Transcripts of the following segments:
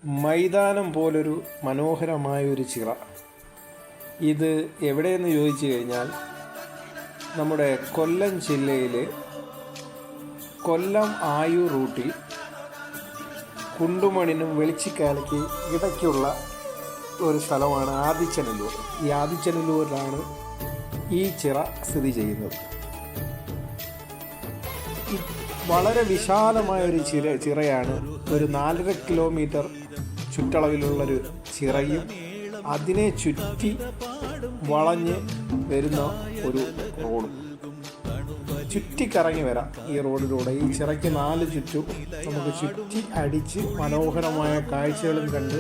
മൈതാനം പോലൊരു മനോഹരമായൊരു ചിറ. ഇത് എവിടെയെന്ന് ചോദിച്ചു കഴിഞ്ഞാൽ നമ്മുടെ കൊല്ലം ജില്ലയിൽ കൊല്ലം ആയൂർ റൂട്ടിൽ കുണ്ടുമണിനും വെളിച്ചിക്കാലയ്ക്ക് ഇടയ്ക്കുള്ള ഒരു സ്ഥലമാണ് ആദിച്ചനല്ലൂർ. ഈ ആദിച്ചനല്ലൂരിലാണ് ഈ ചിറ സ്ഥിതി ചെയ്യുന്നത്. വളരെ വിശാലമായൊരു ചിറയാണ്. ഒരു 4.5 കിലോമീറ്റർ ചുറ്റളവിലുള്ളൊരു ചിറയും അതിനെ ചുറ്റി വളഞ്ഞ് വരുന്ന ഒരു റോഡും. ചുറ്റിക്കറങ്ങി വരാം ഈ റോഡിലൂടെ. ഈ ചിറയ്ക്ക് 4 ചുറ്റും നമുക്ക് ചുറ്റി അടിച്ച് മനോഹരമായ കാഴ്ചകളും കണ്ട്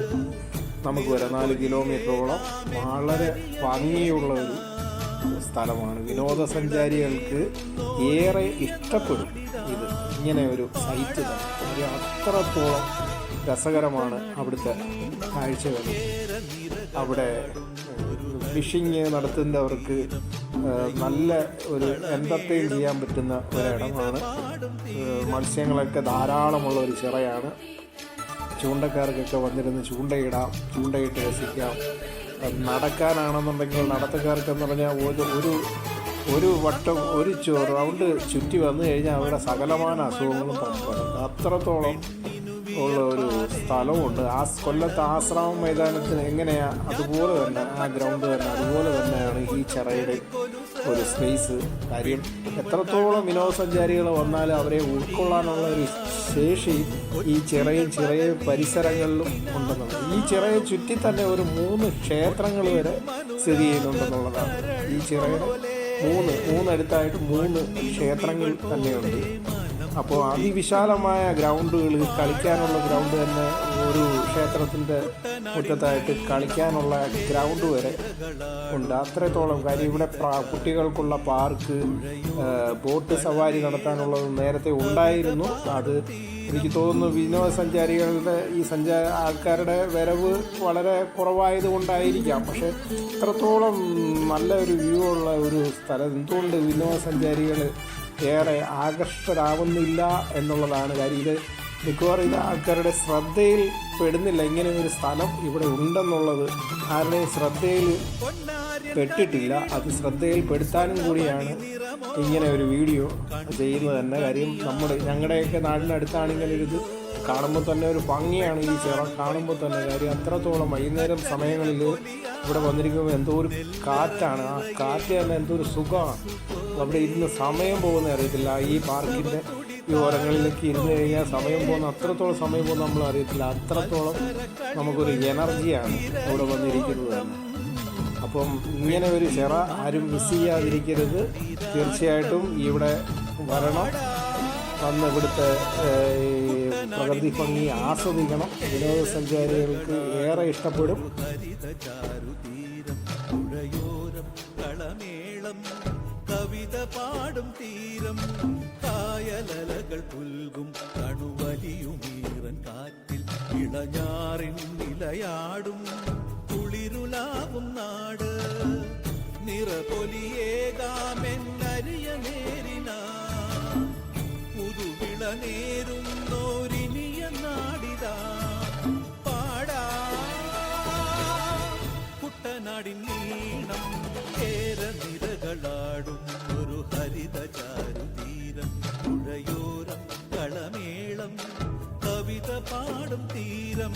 നമുക്ക് വരാം. 4 കിലോമീറ്ററോളം വളരെ ഭംഗിയുള്ള ഒരു സ്ഥലമാണ്. വിനോദസഞ്ചാരികൾക്ക് ഏറെ ഇഷ്ടപ്പെടും ഇത്. ഇങ്ങനെ ഒരു സൈറ്റ് തന്നെ അത്രത്തോളം രസകരമാണ് അവിടുത്തെ കാഴ്ചകൾ. അവിടെ ഫിഷിങ് നടത്തുന്നവർക്ക് നല്ല ഒരു എൻ്റർടൈൻ ചെയ്യാൻ പറ്റുന്ന ഒരിടമാണ്. മത്സ്യങ്ങളൊക്കെ ധാരാളമുള്ള ഒരു ചിറയാണ്. ചൂണ്ടക്കാർക്കൊക്കെ വന്നിരുന്ന് ചൂണ്ടയിടാം, ചൂണ്ടയിട്ട് രസിക്കാം. നടക്കാനാണെന്നുണ്ടെങ്കിൽ നടത്തക്കാർക്കെന്ന് പറഞ്ഞാൽ ഒരു വട്ടം ഒരു റൗണ്ട് ചുറ്റി വന്നു കഴിഞ്ഞാൽ അവരുടെ സകലമാന അസുഖങ്ങളും പുറപ്പെടും. അത്രത്തോളം ഉള്ള ഒരു സ്ഥലമുണ്ട്. കൊല്ലത്ത് ആശ്രാമം മൈതാനത്തിന് എങ്ങനെയാണ് അതുപോലെ തന്നെ ആ ഗ്രൗണ്ട് തന്നെ അതുപോലെ തന്നെയാണ് ഈ ചിറയുടെ ഒരു സ്പേസ്. കാര്യം എത്രത്തോളം വിനോദസഞ്ചാരികൾ വന്നാലും അവരെ ഉൾക്കൊള്ളാനുള്ള ഒരു ശേഷി ഈ ചിറയും പരിസരങ്ങളിലും ഉണ്ടെന്നുള്ളത്. ഈ ചിറയെ ചുറ്റി തന്നെ ഒരു 3 ക്ഷേത്രങ്ങൾ വരെ സ്ഥിതി ചെയ്യുന്നുണ്ടെന്നുള്ളതാണ്. ഈ ചിറയുടെ മൂന്നടുത്തായിട്ട് 3 ക്ഷേത്രങ്ങൾ തന്നെയുണ്ട്. അപ്പോൾ അതിവിശാലമായ ഗ്രൗണ്ടുകൾ, കളിക്കാനുള്ള ഗ്രൗണ്ട് തന്നെ ഒരു ക്ഷേത്രത്തിൻ്റെ മുറ്റത്തായിട്ട് കളിക്കാനുള്ള ഗ്രൗണ്ട് വരെ ഉണ്ട്. അത്രത്തോളം കാര്യം ഇവിടെ കുട്ടികൾക്കുള്ള പാർക്ക്, ബോട്ട് സവാരി നടത്താനുള്ളത് നേരത്തെ ഉണ്ടായിരുന്നു. അത് എനിക്ക് തോന്നുന്നു വിനോദസഞ്ചാരികളുടെ ആൾക്കാരുടെ വരവ് വളരെ കുറവായതുകൊണ്ടായിരിക്കാം. പക്ഷേ ഇത്രത്തോളം നല്ല ഒരു വ്യൂ ഉള്ള ഒരു സ്ഥലം എന്തുകൊണ്ട് വിനോദസഞ്ചാരികൾ ഏറെ ആകർഷകരാവുന്നില്ല എന്നുള്ളതാണ് കാര്യം. ഇത് മിക്കവാറും ആൾക്കാരുടെ ശ്രദ്ധയിൽ പെടുന്നില്ല. ഇങ്ങനെ ഒരു സ്ഥലം ഇവിടെ ഉണ്ടെന്നുള്ളത് ആരുടെയും ശ്രദ്ധയിൽ പെട്ടിട്ടില്ല. അത് ശ്രദ്ധയിൽ പെടുത്താനും കൂടിയാണ് ഇങ്ങനെ ഒരു വീഡിയോ ചെയ്യുന്നത് തന്നെ. കാര്യം ഞങ്ങളുടെയൊക്കെ നാടിനടുത്താണെങ്കിൽ ഇത് കാണുമ്പോൾ തന്നെ ഒരു ഭംഗിയാണ്. ഈ ചിറ കാണുമ്പോൾ തന്നെ കാര്യം അത്രത്തോളം വൈകുന്നേരം സമയങ്ങളിൽ ഇവിടെ വന്നിരിക്കുമ്പോൾ എന്തോ ഒരു കാറ്റാണ്. ആ കാറ്റ് തന്നെ എന്തോ ഒരു സുഖമാണ്. അവിടെ ഇരുന്ന് സമയം പോകുന്ന അറിയത്തില്ല. ഈ പാർക്കിൻ്റെ ഈ ഓരങ്ങളിലേക്ക് ഇരുന്ന് കഴിഞ്ഞാൽ അത്രത്തോളം സമയം പോകുന്ന നമ്മൾ അറിയത്തില്ല. അത്രത്തോളം നമുക്കൊരു എനർജിയാണ് ഇവിടെ വന്നിരിക്കുന്നത് തന്നെ. അപ്പം ഇങ്ങനെ ഒരു ചിറ ആരും മിസ് ചെയ്യാതിരിക്കരുത്. തീർച്ചയായിട്ടും ഇവിടെ വരണം, വന്ന് ഇവിടുത്തെ പ്രകൃതി ഭംഗി ആസ്വദിക്കണം. വിനോദസഞ്ചാരികൾക്ക് ഏറെ ഇഷ്ടപ്പെടും. കവിത പാടും തീരം കായലകൾ പുൽകും കണുവലിയുമീറൻ കാറ്റിൽ ഇളഞ്ഞാറിൻ നിലയാടും കുളിരുലാവും നാട് നിറപൊലിയേകാമെന്നരിയ നേരിന പുതുവിള നേരുന്നോരിനിയ നാടിതാ പാടാ കുട്ടനാടിൻ നീണം നിരകളാടും ഒരു ഹരിത ചാരുതീരം പുഴയോരം കളമേളം കവിത പാടും തീരം.